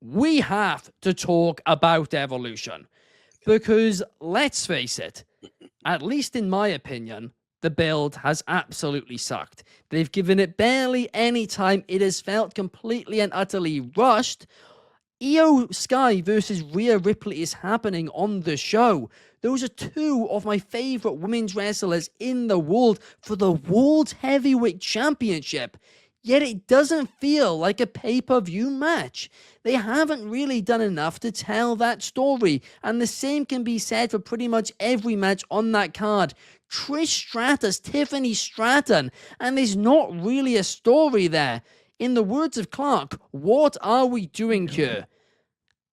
we have to talk about Evolution because let's face it, at least in my opinion, the build has absolutely sucked. They've given it barely any time. It has felt completely and utterly rushed. Io Sky versus Rhea Ripley is happening on the show. Those are two of my favorite women's wrestlers in the world for the World Heavyweight Championship. Yet it doesn't feel like a pay-per-view match. They haven't really done enough to tell that story, and the same can be said for pretty much every match on that card. Trish Stratus, Tiffany Stratton, and there's not really a story there. In the words of Clark, what are we doing here?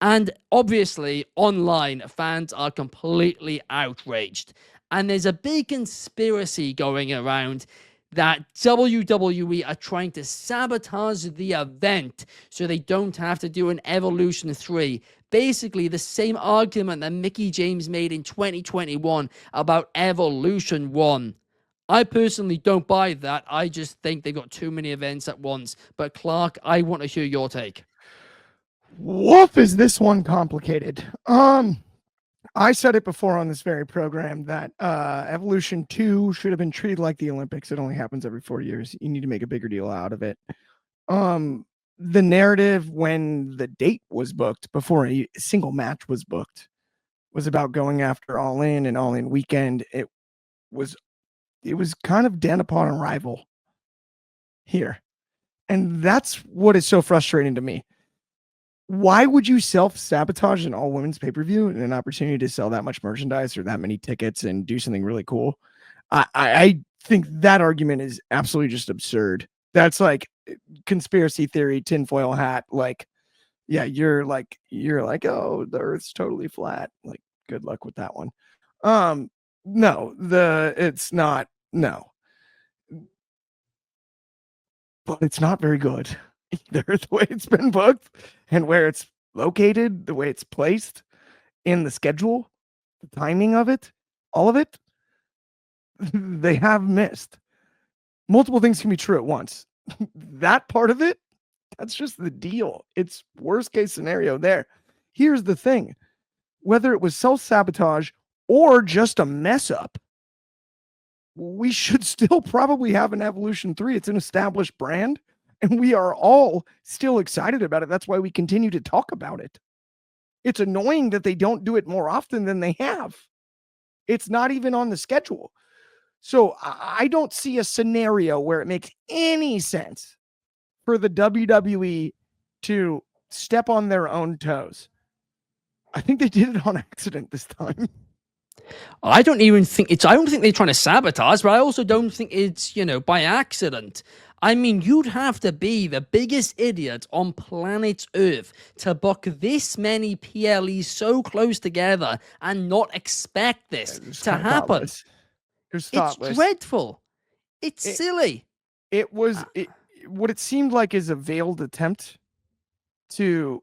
And obviously, online, fans are completely outraged. And there's a big conspiracy going around that WWE are trying to sabotage the event so they don't have to do an Evolution 3. Basically, the same argument that Mickie James made in 2021 about Evolution 1. I personally don't buy that. I just think they've got too many events at once. But Clark, I want to hear your take. Woof, is this one complicated? I said it before on this very program that Evolution 2 should have been treated like the Olympics. It only happens every 4 years. You need to make a bigger deal out of it. The narrative when the date was booked, before a single match was booked, was about going after All In and All In Weekend. It was kind of den upon arrival here. And that's what is so frustrating to me. Why would you self-sabotage an all-women's pay-per-view and an opportunity to sell that much merchandise or that many tickets and do something really cool? I think that argument is absolutely just absurd. That's like conspiracy theory, tinfoil hat. Like, yeah, you're like, oh, the Earth's totally flat. Like, good luck with that one. No, it's not. No, but it's not very good either. The way it's been booked and where it's located, the way it's placed in the schedule, the timing of it, all of it, they have missed. Multiple things can be true at once. That part of it, that's just the deal. It's worst case scenario there. Here's the thing. Whether it was self-sabotage or just a mess up, we should still probably have an Evolution 3. It's an established brand, and we are all still excited about it. That's why we continue to talk about it. It's annoying that they don't do it more often than they have. It's not even on the schedule. So I don't see a scenario where it makes any sense for the WWE to step on their own toes. I think they did it on accident this time. I don't think they're trying to sabotage, but I also don't think it's, by accident. I mean, you'd have to be the biggest idiot on planet Earth to book this many PLEs so close together and not expect this to happen. It's dreadful. It's silly. It was what it seemed like is a veiled attempt to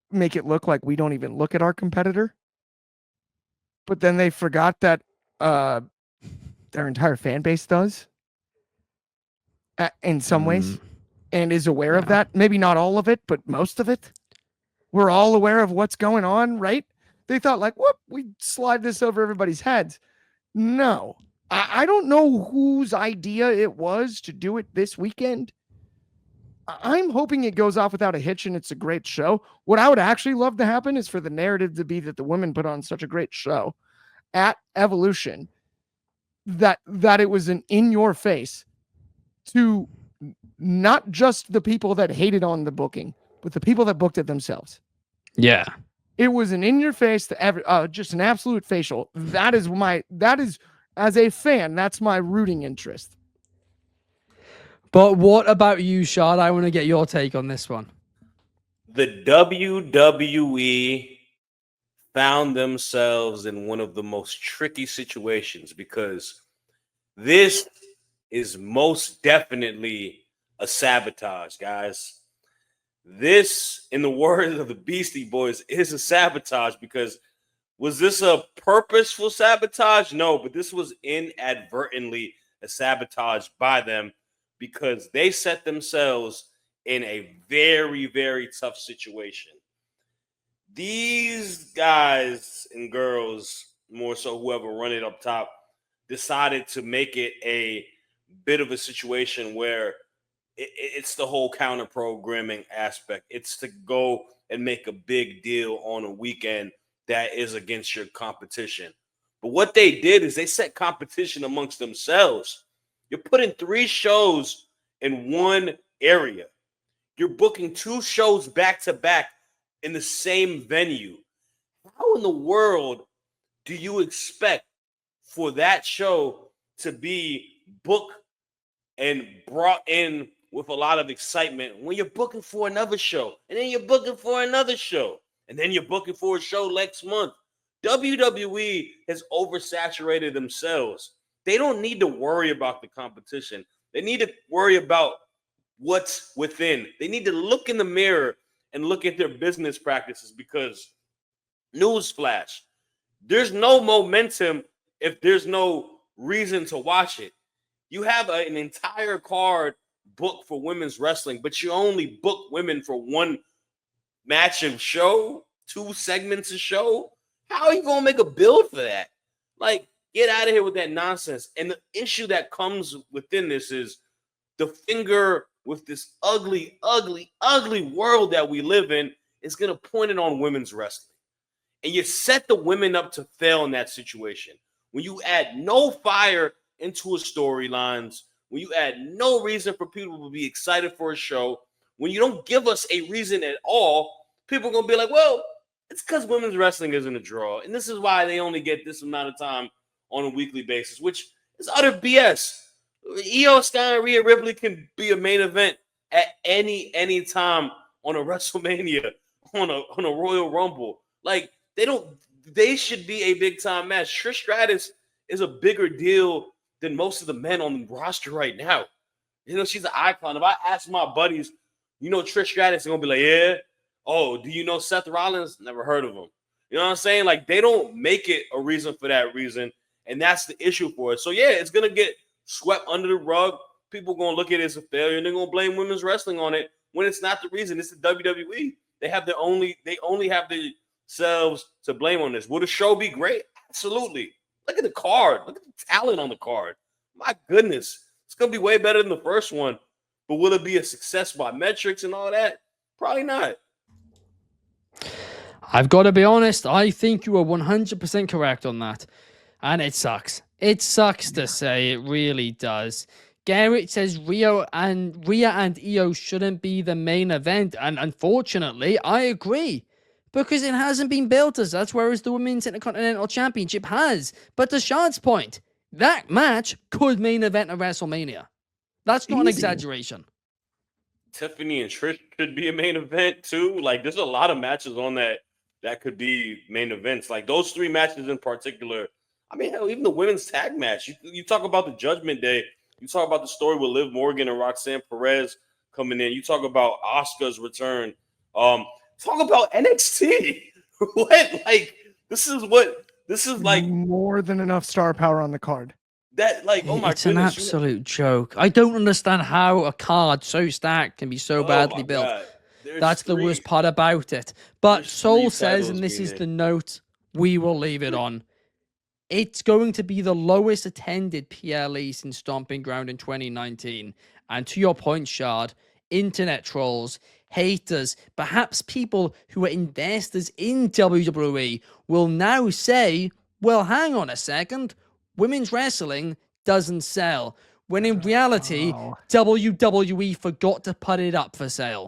make it look like we don't even look at our competitor. But then they forgot that their entire fan base does in some ways and is aware of that. Maybe not all of it, but most of it. We're all aware of what's going on, right? They thought like, whoop, we slide this over everybody's heads. No, I don't know whose idea it was to do it this weekend. I'm hoping it goes off without a hitch and it's a great show. What I would actually love to happen is for the narrative to be that the women put on such a great show at Evolution that it was an in your face to not just the people that hated on the booking, but the people that booked it themselves. Yeah. It was an in your face to just an absolute facial. That is as a fan, that's my rooting interest. But what about you, Shad? I want to get your take on this one. The WWE found themselves in one of the most tricky situations because this is most definitely a sabotage, guys. This, in the words of the Beastie Boys, is a sabotage because was this a purposeful sabotage? No, but this was inadvertently a sabotage by them because they set themselves in a very, very tough situation. these guys and girls, more so whoever run it up top, decided to make it a bit of a situation where it's the whole counter programming aspect. It's to go and make a big deal on a weekend that is against your competition. But what they did is they set competition amongst themselves. You're putting 3 shows in one area. You're booking 2 shows back to back in the same venue. How in the world do you expect for that show to be booked and brought in with a lot of excitement when you're booking for another show, and then you're booking for another show, and then you're booking for a show next month? WWE has oversaturated themselves. They don't need to worry about the competition. They need to worry about what's within. They need to look in the mirror and look at their business practices, because newsflash, there's no momentum if there's no reason to watch it. You have an entire card booked for women's wrestling, but you only book women for 1 match of show, 2 segments of show. How are you going to make a build for that? Like, get out of here with that nonsense. And the issue that comes within this is the finger with this ugly, ugly, ugly world that we live in is going to point it on women's wrestling. And you set the women up to fail in that situation. When you add no fire into a storylines, when you add no reason for people to be excited for a show, when you don't give us a reason at all, people are going to be like, well, it's because women's wrestling isn't a draw. And this is why they only get this amount of time on a weekly basis, which is utter BS. Io Sky and Rhea Ripley can be a main event at any time on a WrestleMania, on a Royal Rumble. Like, they should be a big time match. Trish Stratus is a bigger deal than most of the men on the roster right now. You know, she's an icon. If I ask my buddies, you know, Trish Stratus, they're gonna be like, yeah. Oh, do you know Seth Rollins? Never heard of him. You know what I'm saying? Like, they don't make it a reason for that reason, and that's the issue for it. So yeah, it's gonna get swept under the rug. People gonna look at it as a failure, and they're gonna blame women's wrestling on it when it's not the reason. It's the WWE. They only have themselves to blame on this. Will the show be great? Absolutely. Look at the card. Look at the talent on the card. My goodness, it's gonna be way better than the first one. But will it be a success by metrics and all that? Probably not. I've got to be honest, I think you are 100% correct on that. And it sucks. It sucks to say, it really does. Garrett says Rhea and Io shouldn't be the main event. And unfortunately, I agree. Because it hasn't been built as such, whereas the Women's Intercontinental Championship has. But to Shad's point, that match could main event a WrestleMania. That's not an exaggeration. Tiffany and Trish could be a main event too. Like, there's a lot of matches on that could be main events. Like, those 3 matches in particular. I mean, hell, even the women's tag match. You talk about the Judgment Day. You talk about the story with Liv Morgan and Roxanne Perez coming in. You talk about Asuka's return. Talk about NXT. What? Like, this is like more than enough star power on the card. That, like, oh my it's goodness. It's an absolute joke. I don't understand how a card so stacked can be so badly built. That's the worst part about it. But Soul says, and this is the note we will leave it on, it's going to be the lowest attended PLE since Stomping Ground in 2019. And to your point, Shard, internet trolls, haters, perhaps people who are investors in WWE will now say, well, hang on a second, women's wrestling doesn't sell. When in reality, WWE forgot to put it up for sale.